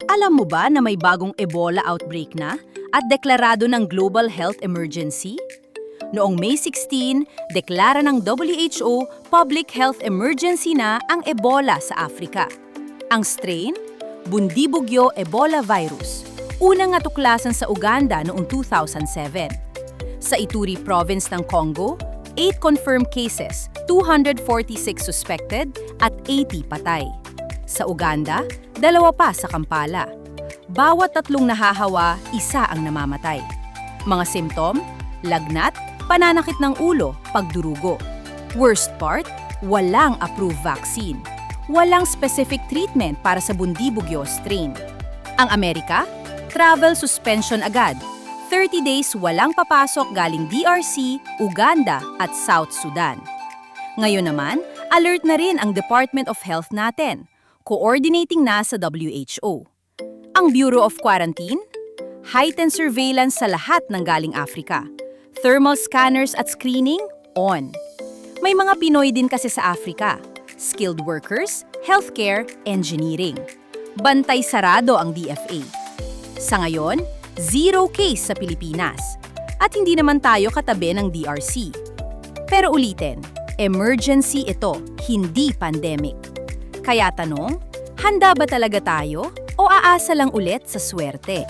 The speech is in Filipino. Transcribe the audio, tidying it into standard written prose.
Alam mo ba na may bagong Ebola outbreak na at deklarado ng Global Health Emergency? Noong May 16, deklara ng WHO Public Health Emergency na ang Ebola sa Africa. Ang strain? Bundibugyo Ebola virus. Unang natuklasan sa Uganda noong 2007. Sa Ituri Province ng Congo, 8 confirmed cases, 246 suspected at 80 patay. Sa Uganda, 2 pa sa Kampala. Bawat 3 nahahawa, 1 ang namamatay. Mga simptom, lagnat, pananakit ng ulo, pagdurugo. Worst part, walang approved vaccine. Walang specific treatment para sa Bundibugyo strain. Ang Amerika, travel suspension agad. 30 days walang papasok galing DRC, Uganda at South Sudan. Ngayon naman, alert na rin ang Department of Health natin, coordinating na sa WHO. Ang Bureau of Quarantine, heightened surveillance sa lahat ng galing Africa. Thermal scanners at screening, on. May mga Pinoy din kasi sa Africa. Skilled workers, healthcare, engineering. Bantay sarado ang DFA. Sa ngayon, 0 case sa Pilipinas. At hindi naman tayo katabi ng DRC. Pero ulitin, emergency ito, hindi pandemic. Kaya tanong, handa ba talaga tayo o aasa lang ulit sa swerte?